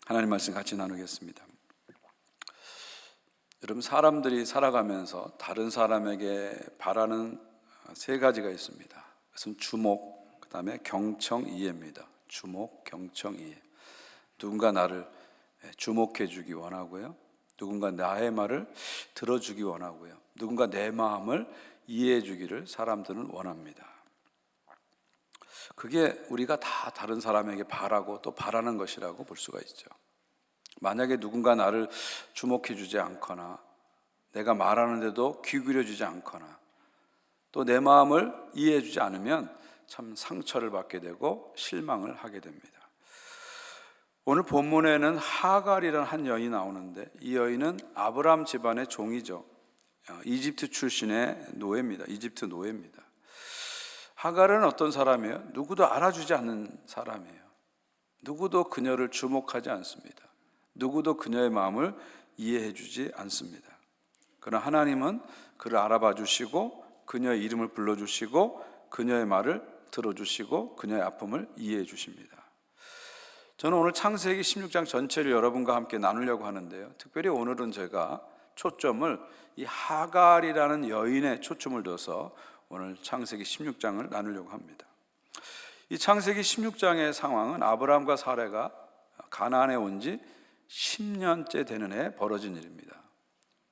하나님 말씀 같이 나누겠습니다. 여러분, 사람들이 살아가면서 다른 사람에게 바라는 세 가지가 있습니다. 그것은 주목, 그 다음에 경청, 이해입니다. 주목, 경청, 이해. 누군가 나를 주목해 주기 원하고요, 누군가 나의 말을 들어주기 원하고요, 누군가 내 마음을 이해해 주기를 사람들은 원합니다. 그게 우리가 다 다른 사람에게 바라고 또 바라는 것이라고 볼 수가 있죠. 만약에 누군가 나를 주목해 주지 않거나 내가 말하는데도 귀 기울여 주지 않거나 또 내 마음을 이해해 주지 않으면 참 상처를 받게 되고 실망을 하게 됩니다. 오늘 본문에는 하갈이라는 한 여인이 나오는데, 이 여인은 아브라함 집안의 종이죠. 이집트 출신의 노예입니다. 이집트 노예입니다. 하갈은 어떤 사람이에요? 누구도 알아주지 않는 사람이에요. 누구도 그녀를 주목하지 않습니다. 누구도 그녀의 마음을 이해해 주지 않습니다. 그러나 하나님은 그를 알아봐 주시고 그녀의 이름을 불러주시고 그녀의 말을 들어주시고 그녀의 아픔을 이해해 주십니다. 저는 오늘 창세기 16장 전체를 여러분과 함께 나누려고 하는데요, 특별히 오늘은 제가 초점을 이 하갈이라는 여인의 초점을 둬서 오늘 창세기 16장을 나누려고 합니다. 이 창세기 16장의 상황은 아브라함과 사라가 가나안에 온 지 10년째 되는 해에 벌어진 일입니다.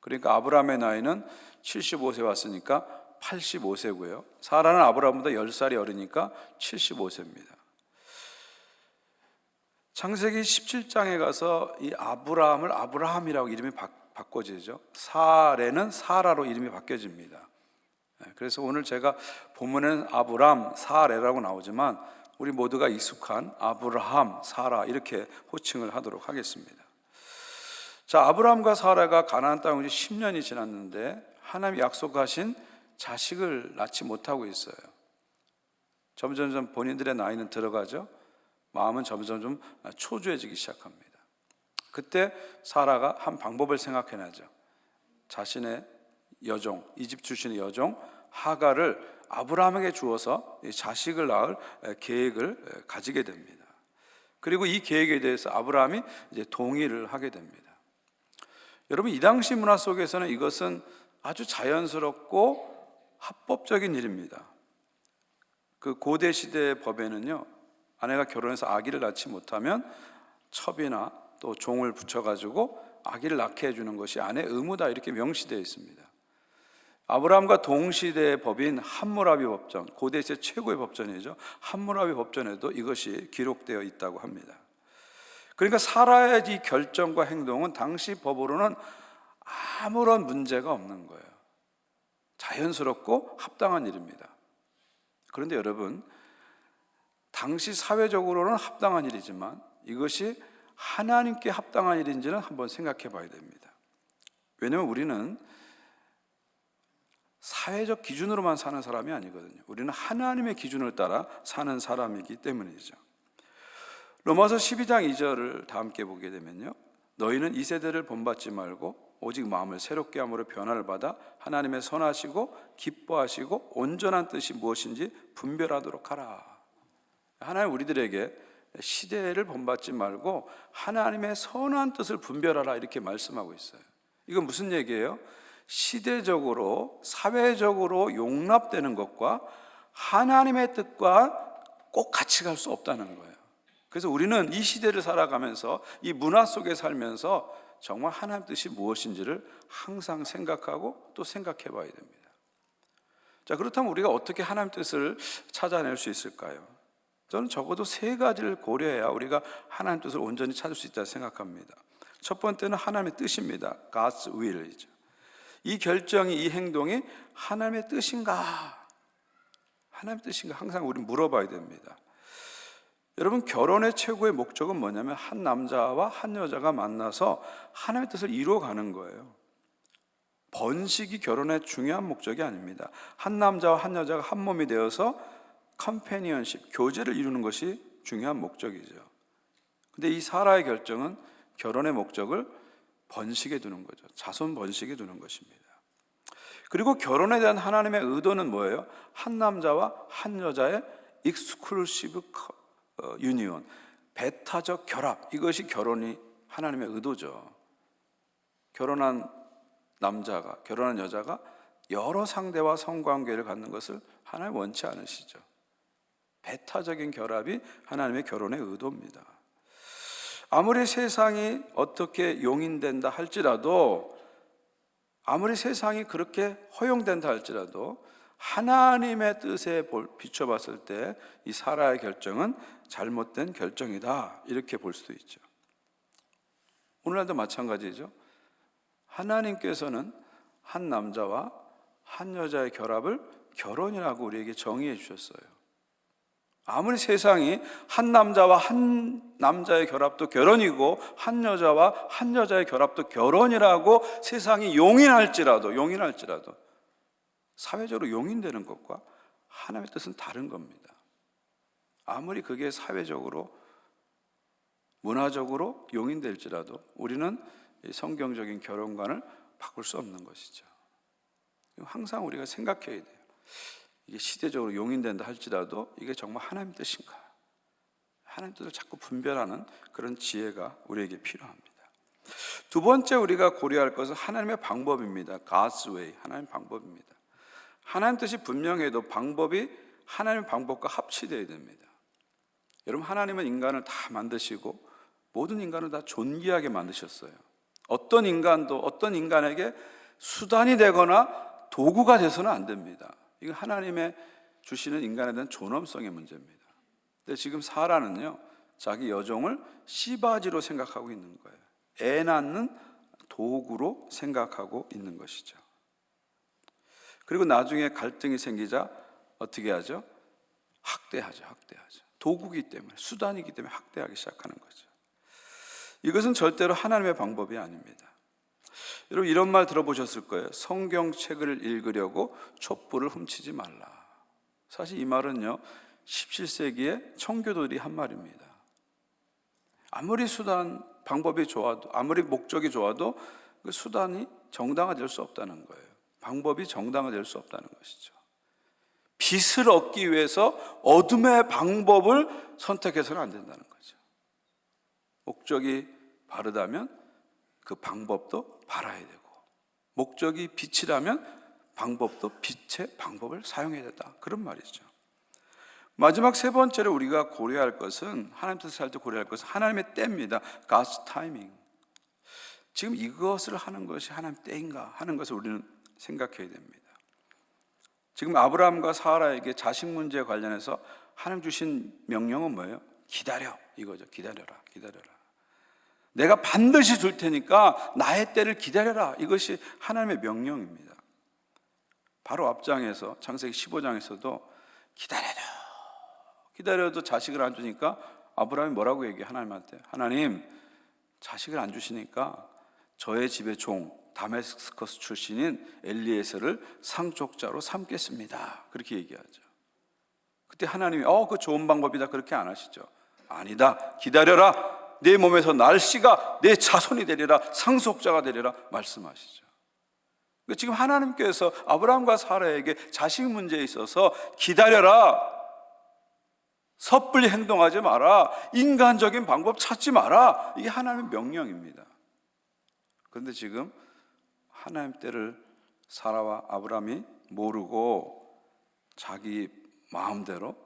그러니까 아브라함의 나이는 75세 왔으니까 85세고요, 사라는 아브라함보다 10살이 어리니까 75세입니다. 창세기 17장에 가서 이 아브라함을 아브라함이라고 이름이 바꿔지죠. 사레는 사라로 이름이 바뀌어집니다. 그래서 오늘 제가 본문에는 아브람, 사레라고 나오지만 우리 모두가 익숙한 아브라함, 사라 이렇게 호칭을 하도록 하겠습니다. 자, 아브라함과 사라가 가나안 땅에 온 지 10년이 지났는데 하나님이 약속하신 자식을 낳지 못하고 있어요. 점점 본인들의 나이는 들어가죠. 마음은 점점 좀 초조해지기 시작합니다. 그때 사라가 한 방법을 생각해내죠. 자신의 여종, 이집트 출신의 여종 하갈을 아브라함에게 주어서 자식을 낳을 계획을 가지게 됩니다. 그리고 이 계획에 대해서 아브라함이 이제 동의를 하게 됩니다. 여러분, 이 당시 문화 속에서는 이것은 아주 자연스럽고 합법적인 일입니다. 그 고대 시대의 법에는요, 아내가 결혼해서 아기를 낳지 못하면 첩이나 또 종을 붙여가지고 아기를 낳게 해주는 것이 아내의 의무다, 이렇게 명시되어 있습니다. 아브라함과 동시대의 법인 함무라비 법전, 고대 시대 최고의 법전이죠. 함무라비 법전에도 이것이 기록되어 있다고 합니다. 그러니까 사라의 이 결정과 행동은 당시 법으로는 아무런 문제가 없는 거예요. 자연스럽고 합당한 일입니다. 그런데 여러분, 당시 사회적으로는 합당한 일이지만 이것이 하나님께 합당한 일인지는 한번 생각해 봐야 됩니다. 왜냐하면 우리는 사회적 기준으로만 사는 사람이 아니거든요. 우리는 하나님의 기준을 따라 사는 사람이기 때문이죠. 로마서 12장 2절을 다 함께 보게 되면요, 너희는 이 세대를 본받지 말고 오직 마음을 새롭게 함으로 변화를 받아 하나님의 선하시고 기뻐하시고 온전한 뜻이 무엇인지 분별하도록 하라. 하나님 우리들에게 시대를 본받지 말고 하나님의 선한 뜻을 분별하라, 이렇게 말씀하고 있어요. 이건 무슨 얘기예요? 시대적으로 사회적으로 용납되는 것과 하나님의 뜻과 꼭 같이 갈 수 없다는 거예요. 그래서 우리는 이 시대를 살아가면서 이 문화 속에 살면서 정말 하나님의 뜻이 무엇인지를 항상 생각하고 또 생각해 봐야 됩니다. 자, 그렇다면 우리가 어떻게 하나님의 뜻을 찾아낼 수 있을까요? 저는 적어도 세 가지를 고려해야 우리가 하나님의 뜻을 온전히 찾을 수 있다고 생각합니다. 첫 번째는 하나님의 뜻입니다. God's will이죠. 이 결정이, 이 행동이 하나님의 뜻인가? 하나님의 뜻인가? 항상 우리는 물어봐야 됩니다. 여러분, 결혼의 최고의 목적은 뭐냐면 한 남자와 한 여자가 만나서 하나님의 뜻을 이루어가는 거예요. 번식이 결혼의 중요한 목적이 아닙니다. 한 남자와 한 여자가 한 몸이 되어서 컴패니언십, 교제를 이루는 것이 중요한 목적이죠. 근데 이 사라의 결정은 결혼의 목적을 번식에 두는 거죠. 자손 번식에 두는 것입니다. 그리고 결혼에 대한 하나님의 의도는 뭐예요? 한 남자와 한 여자의 익스클루시브 유니온, 배타적 결합, 이것이 결혼이 하나님의 의도죠. 결혼한 남자가, 결혼한 여자가 여러 상대와 성관계를 갖는 것을 하나님 원치 않으시죠. 배타적인 결합이 하나님의 결혼의 의도입니다. 아무리 세상이 어떻게 용인된다 할지라도, 아무리 세상이 그렇게 허용된다 할지라도 하나님의 뜻에 비춰봤을 때 이 사라의 결정은 잘못된 결정이다, 이렇게 볼 수도 있죠. 오늘날도 마찬가지죠. 하나님께서는 한 남자와 한 여자의 결합을 결혼이라고 우리에게 정의해 주셨어요. 아무리 세상이 한 남자와 한 남자의 결합도 결혼이고 한 여자와 한 여자의 결합도 결혼이라고 세상이 용인할지라도 사회적으로 용인되는 것과 하나님의 뜻은 다른 겁니다. 아무리 그게 사회적으로 문화적으로 용인될지라도 우리는 성경적인 결혼관을 바꿀 수 없는 것이죠. 항상 우리가 생각해야 돼요. 이게 시대적으로 용인된다 할지라도 이게 정말 하나님 뜻인가? 하나님 뜻을 자꾸 분별하는 그런 지혜가 우리에게 필요합니다. 두 번째 우리가 고려할 것은 하나님의 방법입니다. God's way, 하나님의 방법입니다. 하나님 뜻이 분명해도 방법이 하나님의 방법과 합치되어야 됩니다. 여러분, 하나님은 인간을 다 만드시고 모든 인간을 다 존귀하게 만드셨어요. 어떤 인간도 어떤 인간에게 수단이 되거나 도구가 돼서는 안 됩니다. 이거 하나님의 주시는 인간에 대한 존엄성의 문제입니다. 근데 지금 사라는요, 자기 여종을 씨바지로 생각하고 있는 거예요. 애 낳는 도구로 생각하고 있는 것이죠. 그리고 나중에 갈등이 생기자 어떻게 하죠? 학대하죠. 도구이기 때문에, 수단이기 때문에 학대하기 시작하는 거죠. 이것은 절대로 하나님의 방법이 아닙니다. 여러분, 이런 말 들어보셨을 거예요. 성경책을 읽으려고 촛불을 훔치지 말라. 사실 이 말은요, 17세기에 청교도들이 한 말입니다. 아무리 수단, 방법이 좋아도, 아무리 목적이 좋아도 그 수단이 정당화될 수 없다는 거예요. 방법이 정당화될 수 없다는 것이죠. 빛을 얻기 위해서 어둠의 방법을 선택해서는 안 된다는 거죠. 목적이 바르다면 그 방법도 바라야 되고, 목적이 빛이라면 방법도 빛의 방법을 사용해야 된다, 그런 말이죠. 마지막 세 번째로 우리가 고려할 것은, 하나님 뜻을 할 때 고려할 것은 하나님의 때입니다. God's timing. 지금 이것을 하는 것이 하나님 때인가 하는 것을 우리는 생각해야 됩니다. 지금 아브라함과 사라에게 자식 문제에 관련해서 하나님 주신 명령은 뭐예요? 기다려, 이거죠. 기다려라. 내가 반드시 줄 테니까 나의 때를 기다려라. 이것이 하나님의 명령입니다. 바로 앞장에서 창세기 15장에서도 기다려도 자식을 안 주니까 아브라함이 뭐라고 얘기해? 하나님한테, 하나님, 자식을 안 주시니까 저의 집의 종 다메스커스 출신인 엘리에셀을 상속자로 삼겠습니다, 그렇게 얘기하죠. 그때 하나님이 그 좋은 방법이다, 그렇게 안 하시죠. 아니다, 기다려라. 내 몸에서 날 씨가 내 자손이 되리라, 상속자가 되리라 말씀하시죠. 지금 하나님께서 아브라함과 사라에게 자식 문제에 있어서 기다려라, 섣불리 행동하지 마라, 인간적인 방법 찾지 마라, 이게 하나님의 명령입니다. 그런데 지금 하나님 때를 사라와 아브라함이 모르고 자기 마음대로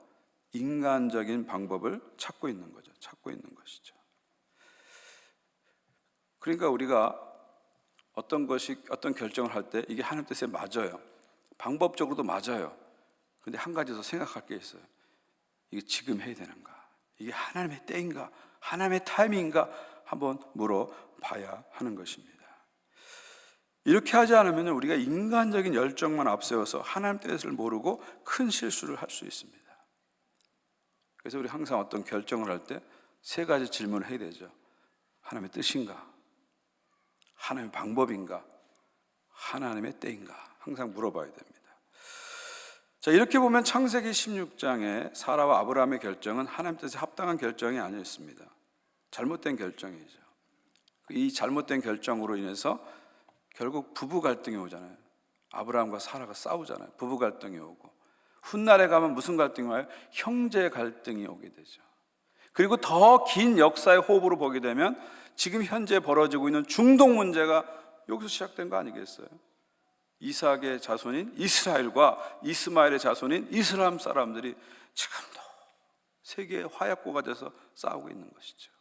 인간적인 방법을 찾고 있는 것이죠. 그러니까 우리가 어떤 결정을 할 때 이게 하나님 뜻에 맞아요. 방법적으로도 맞아요. 그런데 한 가지 더 생각할 게 있어요. 이게 지금 해야 되는가? 이게 하나님의 때인가? 하나님의 타이밍인가? 한번 물어봐야 하는 것입니다. 이렇게 하지 않으면 우리가 인간적인 열정만 앞세워서 하나님 뜻을 모르고 큰 실수를 할 수 있습니다. 그래서 우리 항상 어떤 결정을 할 때 세 가지 질문을 해야 되죠. 하나님의 뜻인가? 하나님의 방법인가? 하나님의 때인가? 항상 물어봐야 됩니다. 자, 이렇게 보면 창세기 16장에 사라와 아브라함의 결정은 하나님 뜻에 합당한 결정이 아니었습니다. 잘못된 결정이죠. 이 잘못된 결정으로 인해서 결국 부부 갈등이 오잖아요. 아브라함과 사라가 싸우잖아요. 부부 갈등이 오고, 훗날에 가면 무슨 갈등이 와요? 형제 갈등이 오게 되죠. 그리고 더 긴 역사의 호흡으로 보게 되면 지금 현재 벌어지고 있는 중동 문제가 여기서 시작된 거 아니겠어요? 이삭의 자손인 이스라엘과 이스마엘의 자손인 이슬람 사람들이 지금도 세계의 화약고가 돼서 싸우고 있는 것이죠.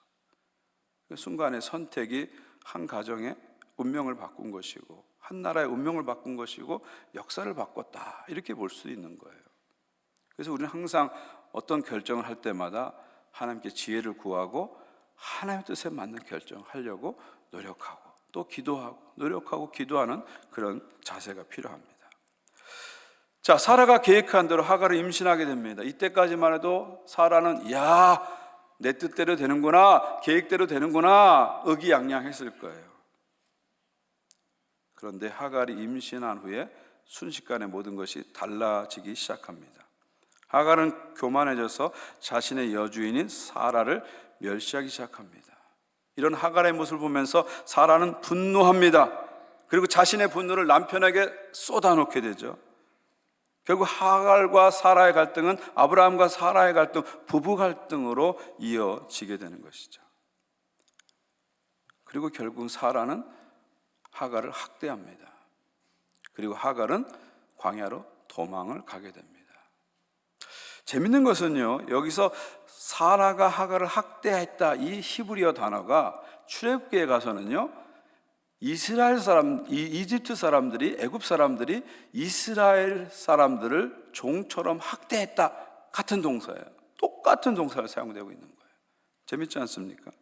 그 순간의 선택이 한 가정의 운명을 바꾼 것이고 한 나라의 운명을 바꾼 것이고 역사를 바꿨다, 이렇게 볼 수 있는 거예요. 그래서 우리는 항상 어떤 결정을 할 때마다 하나님께 지혜를 구하고 하나님의 뜻에 맞는 결정을 하려고 노력하고 또 기도하고 노력하고 기도하는 그런 자세가 필요합니다. 자, 사라가 계획한 대로 하갈을 임신하게 됩니다. 이때까지만 해도 사라는 내 뜻대로 되는구나, 계획대로 되는구나 의기양양했을 거예요. 그런데 하갈이 임신한 후에 순식간에 모든 것이 달라지기 시작합니다. 하갈은 교만해져서 자신의 여주인인 사라를 멸시하기 시작합니다. 이런 하갈의 모습을 보면서 사라는 분노합니다. 그리고 자신의 분노를 남편에게 쏟아놓게 되죠. 결국 하갈과 사라의 갈등은 아브라함과 사라의 갈등, 부부 갈등으로 이어지게 되는 것이죠. 그리고 결국 사라는 하갈을 학대합니다. 그리고 하갈은 광야로 도망을 가게 됩니다. 재밌는 것은요, 여기서 사라가 하갈을 학대했다, 이 히브리어 단어가 출애굽기에 가서는요, 이집트 사람들이, 애굽 사람들이 이스라엘 사람들을 종처럼 학대했다 같은 동사예요. 똑같은 동사가 사용되고 있는 거예요. 재밌지 않습니까?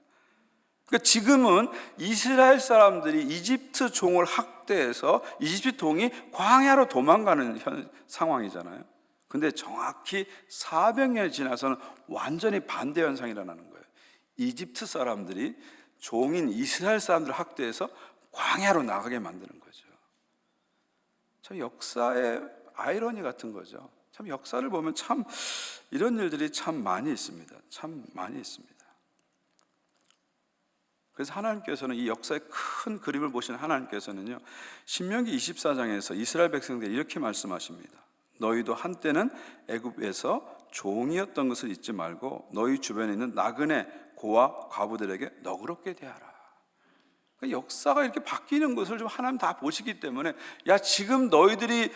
그러니까 지금은 이스라엘 사람들이 이집트 종을 학대해서 이집트 종이 광야로 도망가는 상황이잖아요. 근데 정확히 400년이 지나서는 완전히 반대 현상이 일어나는 거예요. 이집트 사람들이 종인 이스라엘 사람들을 학대해서 광야로 나가게 만드는 거죠. 참 역사의 아이러니 같은 거죠. 참 역사를 보면 참 이런 일들이 참 많이 있습니다. 참 많이 있습니다. 그래서 하나님께서는 이 역사의 큰 그림을 보시는 하나님께서는요, 신명기 24장에서 이스라엘 백성들이 이렇게 말씀하십니다. 너희도 한때는 애굽에서 종이었던 것을 잊지 말고 너희 주변에 있는 나그네 고와 과부들에게 너그럽게 대하라. 그러니까 역사가 이렇게 바뀌는 것을 좀 하나님 다 보시기 때문에 지금 너희들이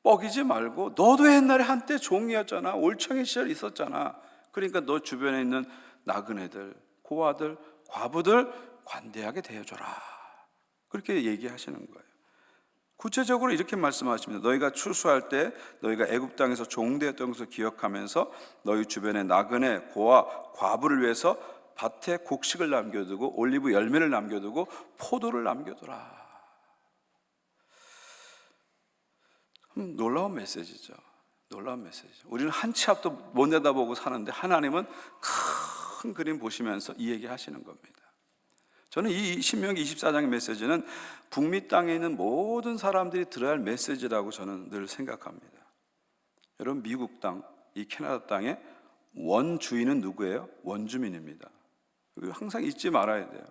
뻐기지 말고 너도 옛날에 한때 종이었잖아, 올챙이 시절 있었잖아. 그러니까 너 주변에 있는 나그네들, 고아들, 과부들 관대하게 대해줘라. 그렇게 얘기하시는 거예요. 구체적으로 이렇게 말씀하십니다. 너희가 추수할 때 너희가 애굽 땅에서 종되었던 것을 기억하면서 너희 주변에 나그네, 고아, 과부를 위해서 밭에 곡식을 남겨두고 올리브 열매를 남겨두고 포도를 남겨두라. 놀라운 메시지죠. 놀라운 메시지죠. 우리는 한 치 앞도 못 내다보고 사는데 하나님은 큰 그림 보시면서 이 얘기 하시는 겁니다. 저는 이 신명기 24장의 메시지는 북미 땅에 있는 모든 사람들이 들어야 할 메시지라고 저는 늘 생각합니다. 여러분, 미국 땅, 이 캐나다 땅의 원주인은 누구예요? 원주민입니다. 항상 잊지 말아야 돼요.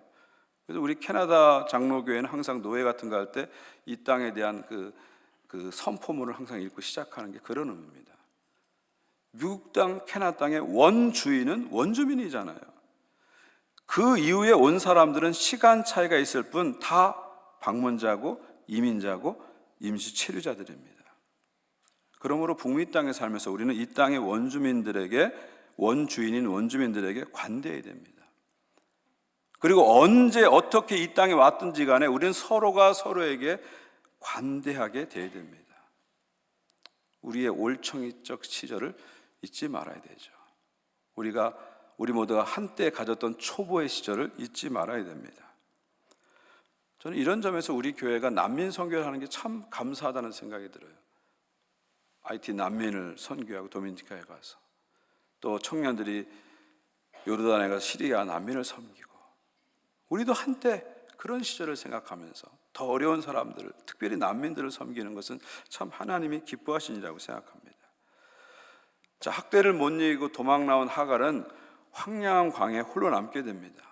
그래서 우리 캐나다 장로교회는 항상 노예 같은 거 할 때 이 땅에 대한 그 선포문을 항상 읽고 시작하는 게 그런 의미입니다. 미국 땅, 캐나다 땅의 원주인은 원주민이잖아요. 그 이후에 온 사람들은 시간 차이가 있을 뿐 다 방문자고 이민자고 임시 체류자들입니다. 그러므로 북미 땅에 살면서 우리는 이 땅의 원주민들에게, 원주인인 원주민들에게 관대해야 됩니다. 그리고 언제 어떻게 이 땅에 왔든지 간에 우리는 서로가 서로에게 관대하게 대해야 됩니다. 우리의 올챙이적 시절을 잊지 말아야 되죠. 우리 모두가 한때 가졌던 초보의 시절을 잊지 말아야 됩니다. 저는 이런 점에서 우리 교회가 난민 선교를 하는 게 참 감사하다는 생각이 들어요. IT 난민을 선교하고 도미니카에 가서, 또 청년들이 요르단에 가서 시리아 난민을 섬기고, 우리도 한때 그런 시절을 생각하면서 더 어려운 사람들, 특별히 난민들을 섬기는 것은 참 하나님이 기뻐하신 일이라고 생각합니다. 자, 학대를 못 이기고 도망 나온 하갈은 황량한 광야에 홀로 남게 됩니다.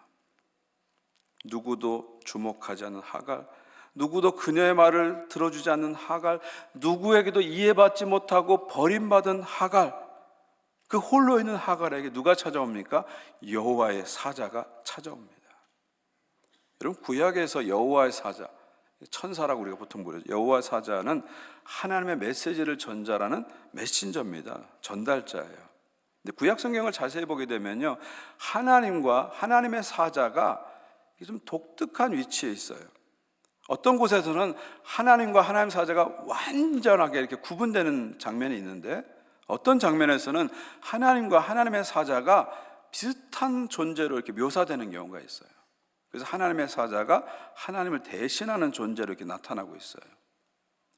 누구도 주목하지 않는 하갈, 누구도 그녀의 말을 들어주지 않는 하갈, 누구에게도 이해받지 못하고 버림받은 하갈. 그 홀로 있는 하갈에게 누가 찾아옵니까? 여호와의 사자가 찾아옵니다. 여러분, 구약에서 여호와의 사자, 천사라고 우리가 보통 부르죠. 여호와 사자는 하나님의 메시지를 전달하는 메신저입니다. 전달자예요. 근데 구약 성경을 자세히 보게 되면요, 하나님과 하나님의 사자가 좀 독특한 위치에 있어요. 어떤 곳에서는 하나님과 하나님 사자가 완전하게 이렇게 구분되는 장면이 있는데, 어떤 장면에서는 하나님과 하나님의 사자가 비슷한 존재로 이렇게 묘사되는 경우가 있어요. 그래서 하나님의 사자가 하나님을 대신하는 존재로 이렇게 나타나고 있어요.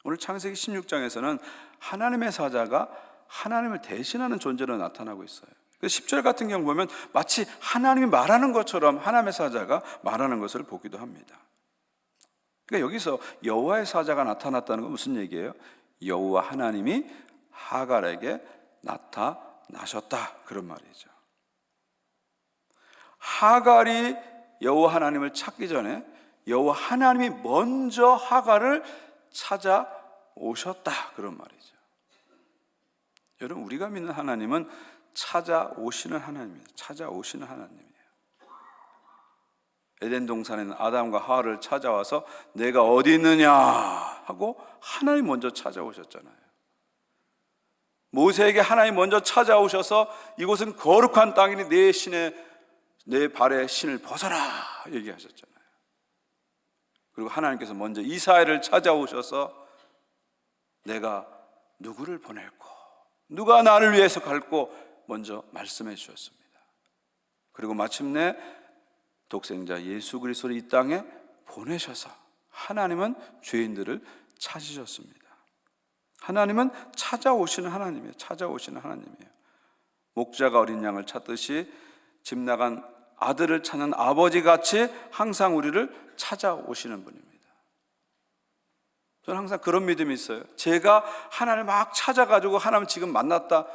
오늘 창세기 16장에서는 하나님의 사자가 하나님을 대신하는 존재로 나타나고 있어요. 10절 같은 경우 보면 마치 하나님이 말하는 것처럼 하나님의 사자가 말하는 것을 보기도 합니다. 그러니까 여기서 여호와의 사자가 나타났다는 건 무슨 얘기예요? 여호와 하나님이 하갈에게 나타나셨다, 그런 말이죠. 하갈이 여호와 하나님을 찾기 전에 여호와 하나님이 먼저 하갈을 찾아오셨다, 그런 말이죠. 여러분, 우리가 믿는 하나님은 찾아오시는 하나님이에요. 찾아오시는 하나님이에요. 에덴 동산에는 아담과 하와를 찾아와서 내가 어디 있느냐 하고 하나님 먼저 찾아오셨잖아요. 모세에게 하나님 먼저 찾아오셔서 이곳은 거룩한 땅이니 내 발의 신을 벗어라 얘기하셨잖아요. 그리고 하나님께서 먼저 이스라엘을 찾아오셔서 내가 누구를 보낼고 누가 나를 위해서 갈고 먼저 말씀해 주셨습니다. 그리고 마침내 독생자 예수 그리스도를 이 땅에 보내셔서 하나님은 죄인들을 찾으셨습니다. 하나님은 찾아오시는 하나님이에요. 찾아오시는 하나님이에요. 목자가 어린 양을 찾듯이 집 나간 아들을 찾는 아버지같이 항상 우리를 찾아오시는 분입니다. 저는 항상 그런 믿음이 있어요. 제가 하나님을 막 찾아가지고 하나님 지금 만났다,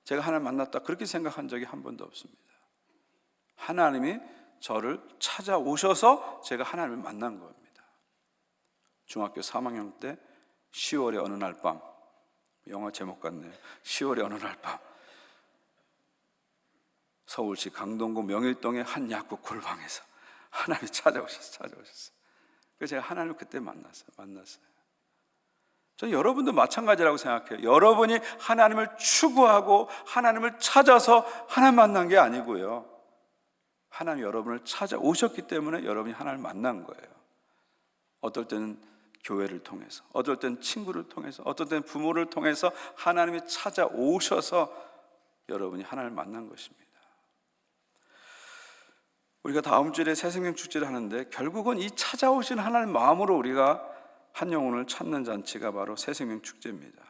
제가 하나님 만났다, 그렇게 생각한 적이 한 번도 없습니다. 하나님이 저를 찾아오셔서 제가 하나님을 만난 겁니다. 중학교 3학년 때 10월의 어느 날 밤, 영화 제목 같네요. 10월의 어느 날 밤, 서울시 강동구 명일동의 한 약국 골방에서 하나님이 찾아오셨어요. 그래서 제가 하나님을 그때 만났어요. 저는 여러분도 마찬가지라고 생각해요. 여러분이 하나님을 추구하고 하나님을 찾아서 하나님 만난 게 아니고요, 하나님이 여러분을 찾아오셨기 때문에 여러분이 하나님을 만난 거예요. 어떨 때는 교회를 통해서, 어떨 때는 친구를 통해서, 어떨 때는 부모를 통해서 하나님이 찾아오셔서 여러분이 하나님을 만난 것입니다. 우리가 다음 주일에 새생명 축제를 하는데 결국은 이 찾아오신 하나님 마음으로 우리가 한 영혼을 찾는 잔치가 바로 새생명 축제입니다.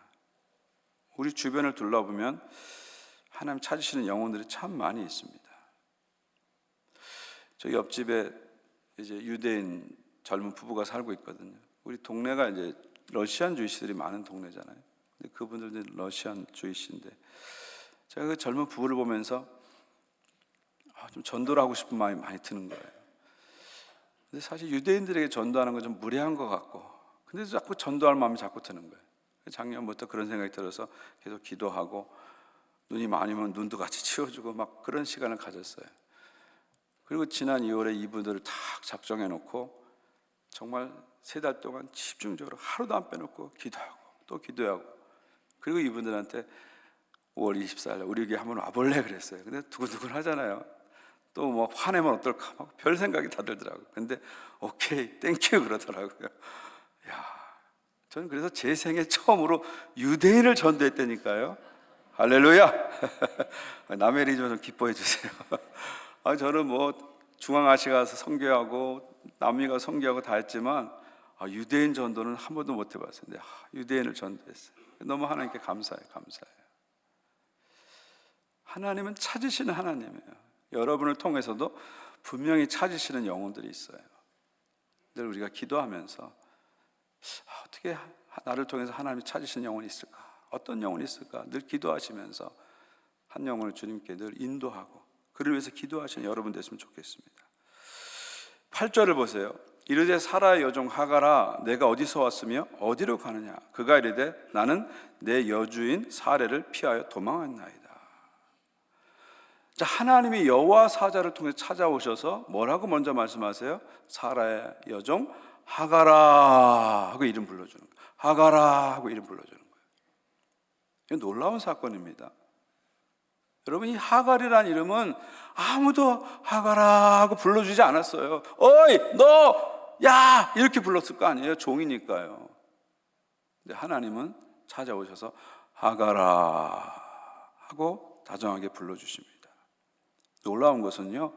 우리 주변을 둘러보면 하나님 찾으시는 영혼들이 참 많이 있습니다. 저희 옆집에 이제 유대인 젊은 부부가 살고 있거든요. 우리 동네가 이제 러시안 주이시들이 많은 동네잖아요. 근데 그분들은 러시안 주이시인데 제가 그 젊은 부부를 보면서 좀 전도를 하고 싶은 마음이 많이 드는 거예요. 근데 사실 유대인들에게 전도하는 건 좀 무례한 것 같고, 근데 자꾸 전도할 마음이 자꾸 드는 거예요. 작년부터 그런 생각이 들어서 계속 기도하고, 눈이 많이 오면 눈도 같이 치워주고 막 그런 시간을 가졌어요. 그리고 지난 2월에 이분들을 다 작정해 놓고 정말 3달 동안 집중적으로 하루도 안 빼놓고 기도하고 또 기도하고, 그리고 이분들한테 5월 24일 우리 에게 한번 와볼래 그랬어요. 근데 두근두근 하잖아요. 또 뭐 화내면 어떨까 막 별 생각이 다 들더라고요. 근데 오케이 땡큐 그러더라고요. 야, 저는 그래서 제 생애 처음으로 유대인을 전도했다니까요. 할렐루야. 남의 일이 좀 기뻐해 주세요. 저는 뭐 중앙아시아 가서 선교하고 남미 가서 선교하고 다 했지만 유대인 전도는 한 번도 못 해봤어요. 근데 유대인을 전도했어요. 너무 하나님께 감사해요. 하나님은 찾으시는 하나님이에요. 여러분을 통해서도 분명히 찾으시는 영혼들이 있어요. 늘 우리가 기도하면서 어떻게 나를 통해서 하나님이 찾으시는 영혼이 있을까? 어떤 영혼이 있을까? 늘 기도하시면서 한 영혼을 주님께 늘 인도하고 그를 위해서 기도하시는 여러분 됐으면 좋겠습니다. 8절을 보세요. 이르되 사라의 여종 하갈아 내가 어디서 왔으며 어디로 가느냐? 그가 이르되 나는 내 여주인 사레를 피하여 도망했나이다. 자, 하나님이 여호와 사자를 통해 찾아오셔서 뭐라고 먼저 말씀하세요? 사라의 여종 하가라 하고 이름 불러주는 거예요. 하가라 하고 이름 불러주는 거예요. 이건 놀라운 사건입니다. 여러분, 이 하갈이란 이름은 아무도 하가라 하고 불러주지 않았어요. 어이 너, 야, 이렇게 불렀을 거 아니에요. 종이니까요. 근데 하나님은 찾아오셔서 하가라 하고 다정하게 불러주십니다. 놀라운 것은요,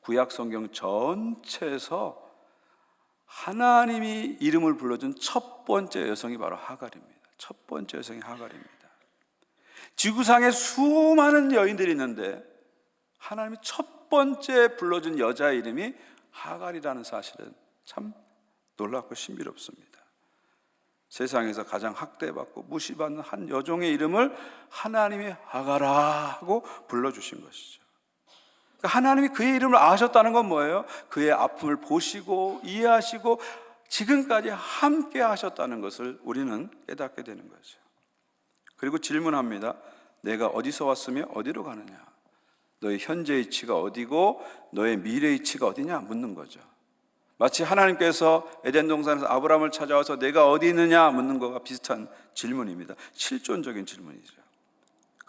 구약 성경 전체에서 하나님이 이름을 불러준 첫 번째 여성이 바로 하갈입니다. 첫 번째 여성이 하갈입니다. 지구상에 수많은 여인들이 있는데 하나님이 첫 번째 불러준 여자의 이름이 하갈이라는 사실은 참 놀랍고 신비롭습니다. 세상에서 가장 학대받고 무시받는 한 여종의 이름을 하나님이 하가라 하고 불러주신 것이죠. 그러니까 하나님이 그의 이름을 아셨다는 건 뭐예요? 그의 아픔을 보시고 이해하시고 지금까지 함께 하셨다는 것을 우리는 깨닫게 되는 거죠. 그리고 질문합니다. 내가 어디서 왔으며 어디로 가느냐? 너의 현재 위치가 어디고 너의 미래 위치가 어디냐? 묻는 거죠. 마치 하나님께서 에덴 동산에서 아브라함을 찾아와서 내가 어디 있느냐 묻는 것과 비슷한 질문입니다. 실존적인 질문이죠.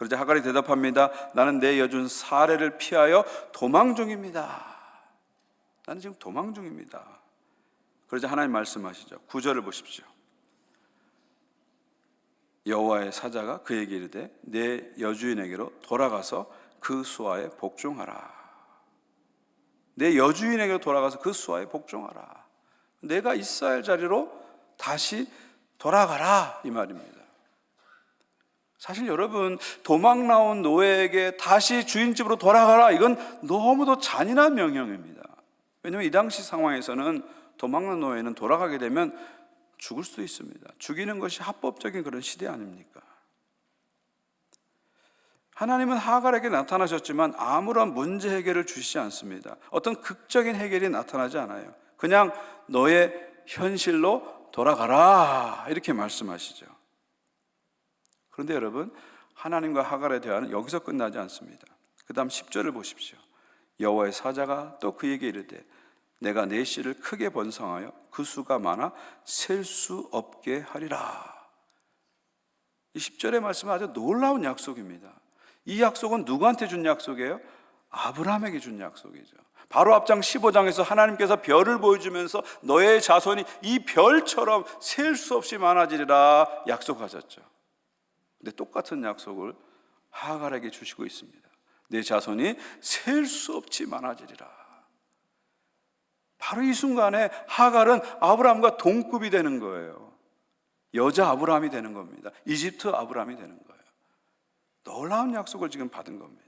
그러자 하갈이 대답합니다. 나는 내 여준 사례를 피하여 도망 중입니다. 나는 지금 도망 중입니다. 그러자 하나님 말씀하시죠. 9절을 보십시오. 여호와의 사자가 그에게 이르되 내 여주인에게로 돌아가서 그 수하에 복종하라. 내 여주인에게로 돌아가서 그 수하에 복종하라. 내가 있어야 할 자리로 다시 돌아가라 이 말입니다. 사실 여러분, 도망 나온 노예에게 다시 주인집으로 돌아가라, 이건 너무도 잔인한 명령입니다. 왜냐하면 이 당시 상황에서는 도망난 노예는 돌아가게 되면 죽을 수도 있습니다. 죽이는 것이 합법적인 그런 시대 아닙니까? 하나님은 하갈에게 나타나셨지만 아무런 문제 해결을 주시지 않습니다. 어떤 극적인 해결이 나타나지 않아요. 그냥 너의 현실로 돌아가라 이렇게 말씀하시죠. 그런데 여러분, 하나님과 하갈의 대화는 여기서 끝나지 않습니다. 그 다음 10절을 보십시오. 여호와의 사자가 또 그에게 이르되 내가 내 씨를 크게 번성하여 그 수가 많아 셀 수 없게 하리라. 이 10절의 말씀은 아주 놀라운 약속입니다. 이 약속은 누구한테 준 약속이에요? 아브라함에게 준 약속이죠. 바로 앞장 15장에서 하나님께서 별을 보여주면서 너의 자손이 이 별처럼 셀 수 없이 많아지리라 약속하셨죠. 근데 똑같은 약속을 하갈에게 주시고 있습니다. 내 자손이 셀 수 없이 많아지리라. 바로 이 순간에 하갈은 아브라함과 동급이 되는 거예요. 여자 아브라함이 되는 겁니다. 이집트 아브라함이 되는 거예요. 놀라운 약속을 지금 받은 겁니다.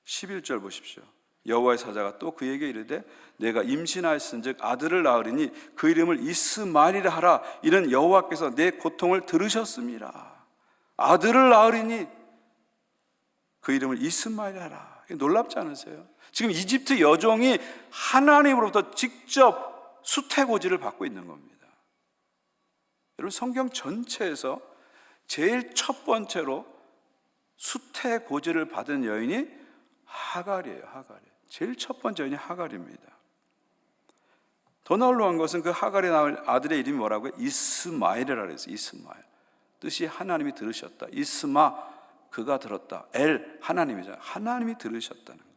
11절 보십시오. 여호와의 사자가 또 그에게 이르되 내가 임신하였은즉 아들을 낳으리니 그 이름을 이스마엘이라 하라. 이는 여호와께서 내 고통을 들으셨습니다. 아들을 낳으리니 그 이름을 이스마엘이라 하라. 놀랍지 않으세요? 지금 이집트 여종이 하나님으로부터 직접 수태고지를 받고 있는 겁니다. 여러분, 성경 전체에서 제일 첫 번째로 수태고지를 받은 여인이 하갈이에요. 하갈이에요. 제일 첫 번째 여인이 하갈입니다. 더 놀라운 것은 그 하갈이 낳을 아들의 이름이 뭐라고요? 이스마엘이라고 했어요. 이스마엘. 뜻이 하나님이 들으셨다. 이스마, 그가 들었다. 엘, 하나님이잖아요. 하나님이 들으셨다는 거예요.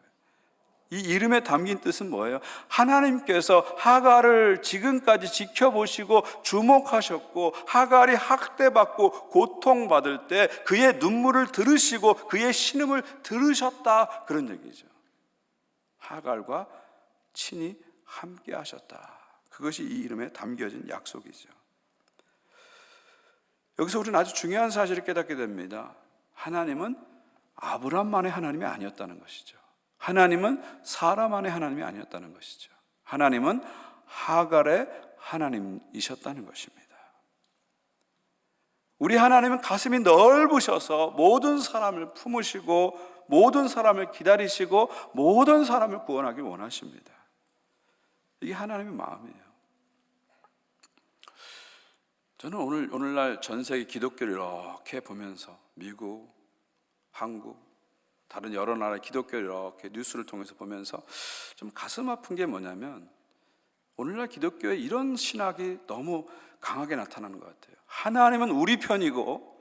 이 이름에 담긴 뜻은 뭐예요? 하나님께서 하갈을 지금까지 지켜보시고 주목하셨고 하갈이 학대받고 고통받을 때 그의 눈물을 들으시고 그의 신음을 들으셨다, 그런 얘기죠. 하갈과 친히 함께 하셨다. 그것이 이 이름에 담겨진 약속이죠. 여기서 우리는 아주 중요한 사실을 깨닫게 됩니다. 하나님은 아브라함만의 하나님이 아니었다는 것이죠. 하나님은 사람만의 하나님이 아니었다는 것이죠. 하나님은 하갈의 하나님이셨다는 것입니다. 우리 하나님은 가슴이 넓으셔서 모든 사람을 품으시고 모든 사람을 기다리시고 모든 사람을 구원하기 원하십니다. 이게 하나님의 마음이에요. 저는 오늘날 전 세계 기독교를 이렇게 보면서 미국, 한국 다른 여러 나라의 기독교를 이렇게 뉴스를 통해서 보면서 좀 가슴 아픈 게 뭐냐면 오늘날 기독교에 이런 신학이 너무 강하게 나타나는 것 같아요. 하나님은 우리 편이고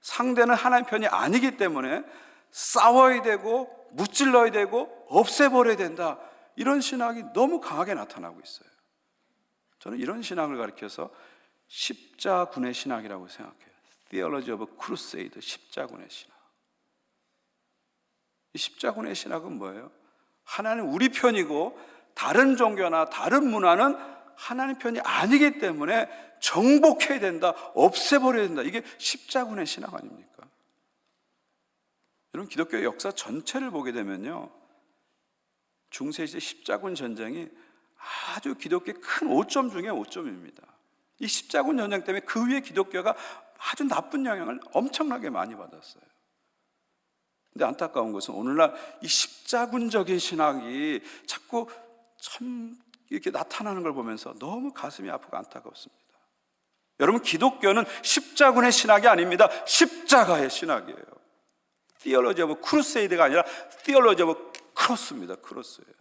상대는 하나님 편이 아니기 때문에 싸워야 되고 무찔러야 되고 없애버려야 된다, 이런 신학이 너무 강하게 나타나고 있어요. 저는 이런 신학을 가리켜서 십자군의 신학이라고 생각해요. Theology of Crusade, 십자군의 신학. 이 십자군의 신학은 뭐예요? 하나님 우리 편이고 다른 종교나 다른 문화는 하나님 편이 아니기 때문에 정복해야 된다, 없애버려야 된다. 이게 십자군의 신학 아닙니까? 여러분, 기독교 역사 전체를 보게 되면요, 중세시대 십자군 전쟁이 아주 기독교의 큰 오점 중에 오점입니다. 이 십자군 전쟁 때문에 그 위에 기독교가 아주 나쁜 영향을 엄청나게 많이 받았어요. 근데 안타까운 것은 오늘날 이 십자군적인 신학이 자꾸 참 이렇게 나타나는 걸 보면서 너무 가슴이 아프고 안타깝습니다. 여러분, 기독교는 십자군의 신학이 아닙니다. 십자가의 신학이에요. Theology of Crusade가 아니라 Theology of Cross입니다. 크로스예요.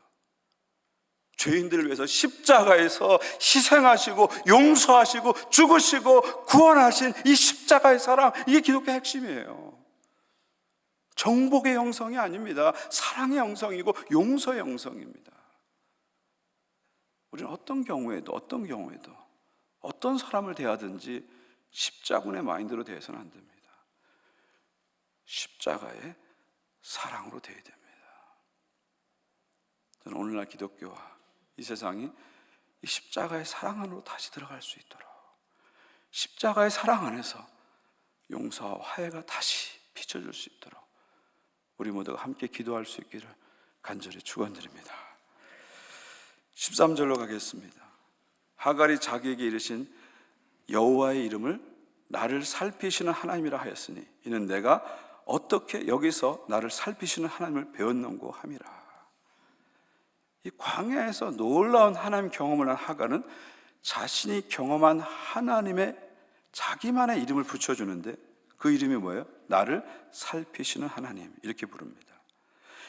죄인들을 위해서 십자가에서 희생하시고 용서하시고 죽으시고 구원하신 이 십자가의 사랑, 이게 기독교의 핵심이에요. 정복의 형성이 아닙니다. 사랑의 형성이고 용서의 형성입니다. 우리는 어떤 경우에도 어떤 사람을 대하든지 십자군의 마인드로 대해서는 안 됩니다. 십자가의 사랑으로 대해야 됩니다. 저는 오늘날 기독교와 이 세상이 이 십자가의 사랑 안으로 다시 들어갈 수 있도록, 십자가의 사랑 안에서 용서와 화해가 다시 비춰질 수 있도록 우리 모두가 함께 기도할 수 있기를 간절히 축원드립니다. 13절로 가겠습니다. 하갈이 자기에게 이르신 여호와의 이름을 나를 살피시는 하나님이라 하였으니 이는 내가 어떻게 여기서 나를 살피시는 하나님을 배웠는고 함이라. 이 광야에서 놀라운 하나님 경험을 한 하갈은 자신이 경험한 하나님의 자기만의 이름을 붙여주는데 그 이름이 뭐예요? 나를 살피시는 하나님, 이렇게 부릅니다.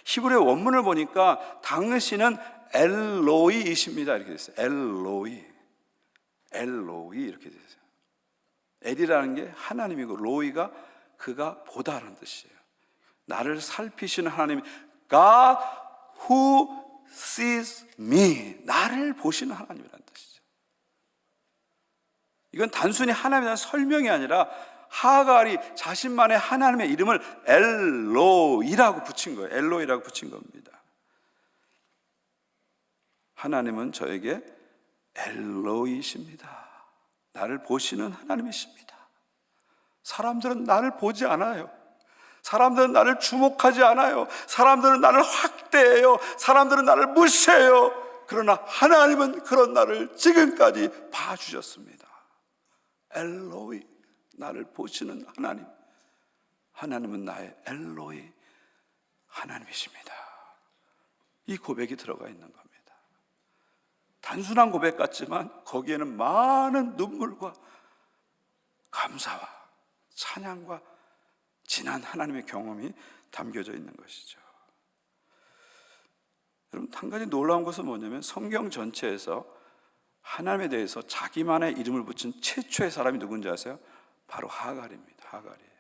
히브리 원문을 보니까 당시는 엘로이이십니다, 이렇게 됐어요. 엘로이 이렇게 됐어요. 엘이라는 게 하나님이고 로이가 그가 보다라는 뜻이에요. 나를 살피시는 하나님, God who sees me, 나를 보시는 하나님이라는 뜻이죠. 이건 단순히 하나님에 대한 설명이 아니라 하갈이 자신만의 하나님의 이름을 엘로이라고 붙인 거예요. 엘로이라고 붙인 겁니다. 하나님은 저에게 엘로이십니다. 나를 보시는 하나님이십니다. 사람들은 나를 보지 않아요. 사람들은 나를 주목하지 않아요. 사람들은 나를 확대해요. 사람들은 나를 무시해요. 그러나 하나님은 그런 나를 지금까지 봐주셨습니다. 엘로이, 나를 보시는 하나님. 하나님은 나의 엘로이 하나님이십니다. 이 고백이 들어가 있는 겁니다. 단순한 고백 같지만 거기에는 많은 눈물과 감사와 찬양과 진한 하나님의 경험이 담겨져 있는 것이죠. 여러분, 한 가지 놀라운 것은 뭐냐면 성경 전체에서 하나님에 대해서 자기만의 이름을 붙인 최초의 사람이 누군지 아세요? 바로 하갈입니다. 하갈이에요.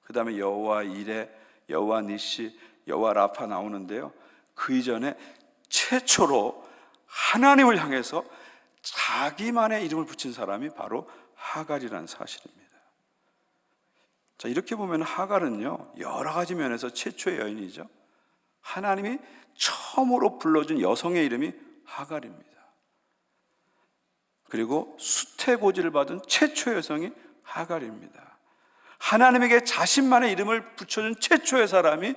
그 다음에 여호와 이레, 여호와 니시, 여호와 라파 나오는데요, 그 이전에 최초로 하나님을 향해서 자기만의 이름을 붙인 사람이 바로 하갈이라는 사실입니다. 자, 이렇게 보면 하갈은요, 여러 가지 면에서 최초의 여인이죠. 하나님이 처음으로 불러준 여성의 이름이 하갈입니다. 그리고 수태고지를 받은 최초의 여성이 하갈입니다. 하나님에게 자신만의 이름을 붙여준 최초의 사람이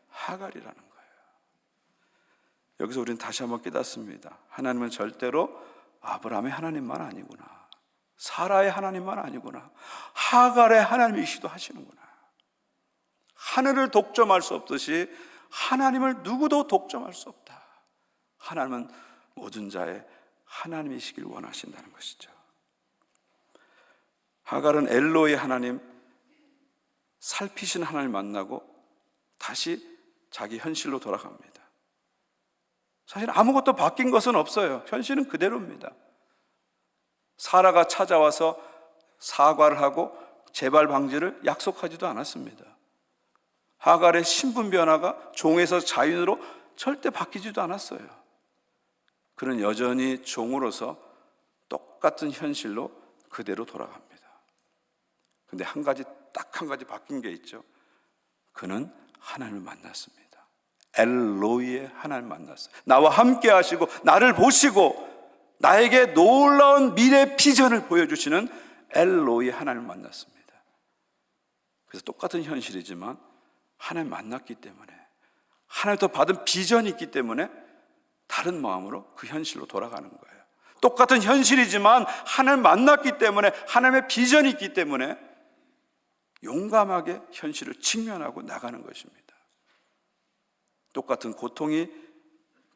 하갈이라는 거예요. 여기서 우리는 다시 한번 깨닫습니다. 하나님은 절대로 아브라함의 하나님만 아니구나, 사라의 하나님만 아니구나, 하갈의 하나님이시기도 하시는구나. 하늘을 독점할 수 없듯이 하나님을 누구도 독점할 수 없다. 하나님은 모든 자의 하나님이시길 원하신다는 것이죠. 하갈은 엘로의 하나님, 살피신 하나님 만나고 다시 자기 현실로 돌아갑니다. 사실 아무것도 바뀐 것은 없어요. 현실은 그대로입니다. 사라가 찾아와서 사과를 하고 재발 방지를 약속하지도 않았습니다. 하갈의 신분 변화가 종에서 자인으로 절대 바뀌지도 않았어요. 그는 여전히 종으로서 똑같은 현실로 그대로 돌아갑니다. 근데 딱 한 가지 바뀐 게 있죠. 그는 하나님을 만났습니다. 엘로이의 하나님을 만났어요. 나와 함께 하시고 나를 보시고 나에게 놀라운 미래 비전을 보여주시는 엘로이의 하나님을 만났습니다. 그래서 똑같은 현실이지만 하나님 만났기 때문에, 하나님부터 받은 비전이 있기 때문에 다른 마음으로 그 현실로 돌아가는 거예요. 똑같은 현실이지만 하나님 만났기 때문에, 하나님의 비전이 있기 때문에 용감하게 현실을 직면하고 나가는 것입니다. 똑같은 고통이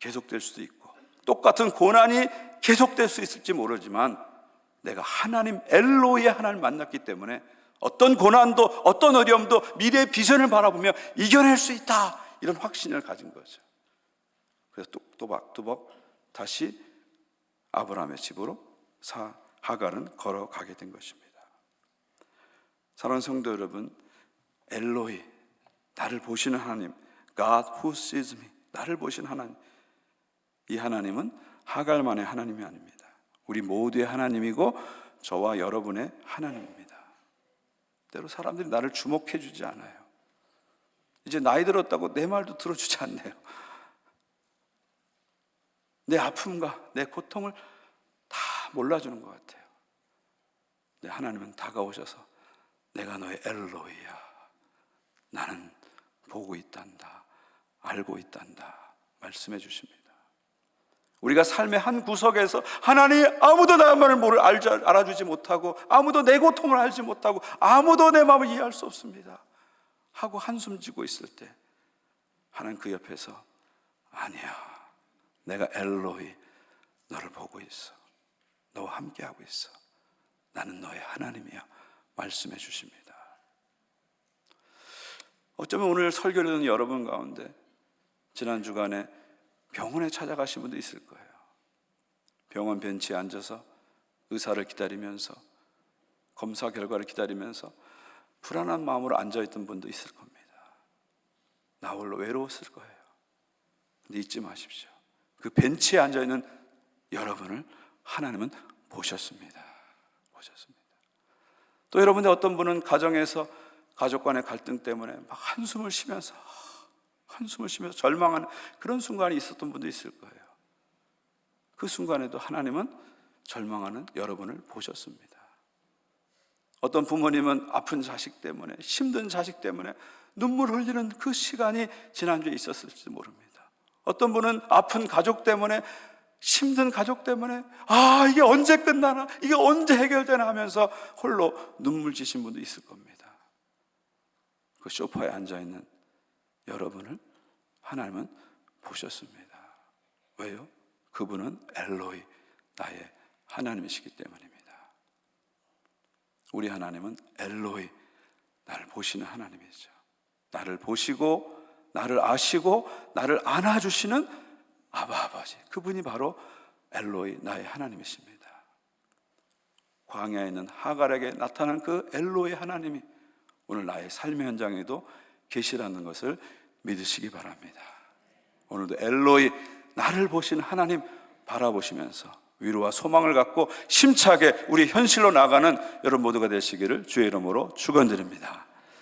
계속될 수도 있고 똑같은 고난이 계속될 수 있을지 모르지만, 내가 하나님 엘로이의 하나님을 만났기 때문에 어떤 고난도 어떤 어려움도 미래의 비전을 바라보며 이겨낼 수 있다, 이런 확신을 가진 거죠. 그래서 또박또박 다시 아브라함의 집으로 하갈은 걸어가게 된 것입니다. 사랑하는 성도 여러분, 엘로이, 나를 보시는 하나님, God who sees me, 나를 보시는 하나님, 이 하나님은 하갈만의 하나님이 아닙니다. 우리 모두의 하나님이고 저와 여러분의 하나님입니다. 때로 사람들이 나를 주목해 주지 않아요. 이제 나이 들었다고 내 말도 들어주지 않네요. 내 아픔과 내 고통을 다 몰라주는 것 같아요. 근데 하나님은 다가오셔서 내가 너의 엘로이야, 나는 보고 있단다, 알고 있단다 말씀해 주십니다. 우리가 삶의 한 구석에서 하나님, 아무도 나의 마음을 알아주지 못하고 아무도 내 고통을 알지 못하고 아무도 내 마음을 이해할 수 없습니다 하고 한숨 지고 있을 때, 하나님 그 옆에서 아니야, 내가 엘로이, 너를 보고 있어, 너와 함께하고 있어, 나는 너의 하나님이야 말씀해 주십니다. 어쩌면 오늘 설교를 듣는 여러분 가운데 지난 주간에 병원에 찾아가신 분도 있을 거예요. 병원 벤치에 앉아서 의사를 기다리면서, 검사 결과를 기다리면서 불안한 마음으로 앉아있던 분도 있을 겁니다. 나 홀로 외로웠을 거예요. 근데 잊지 마십시오. 그 벤치에 앉아있는 여러분을 하나님은 보셨습니다. 또 여러분들 어떤 분은 가정에서 가족 간의 갈등 때문에 막 한숨을 쉬면서 절망하는 그런 순간이 있었던 분도 있을 거예요. 그 순간에도 하나님은 절망하는 여러분을 보셨습니다. 어떤 부모님은 아픈 자식 때문에, 힘든 자식 때문에 눈물 흘리는 그 시간이 지난주에 있었을지 모릅니다. 어떤 분은 아픈 가족 때문에, 힘든 가족 때문에 이게 언제 끝나나, 이게 언제 해결되나 하면서 홀로 눈물 지신 분도 있을 겁니다. 그 소파에 앉아있는 여러분을 하나님은 보셨습니다. 왜요? 그분은 엘로이, 나의 하나님이시기 때문입니다. 우리 하나님은 엘로이, 나를 보시는 하나님이죠. 나를 보시고 나를 아시고 나를 안아주시는 아버지, 그분이 바로 엘로이, 나의 하나님이십니다. 광야에 있는 하갈에게 나타난 그 엘로이 하나님이 오늘 나의 삶의 현장에도 계시라는 것을 믿으시기 바랍니다. 오늘도 엘로이, 나를 보시는 하나님 바라보시면서 위로와 소망을 갖고 힘차게 우리 현실로 나가는 여러분 모두가 되시기를 주의 이름으로 축원드립니다.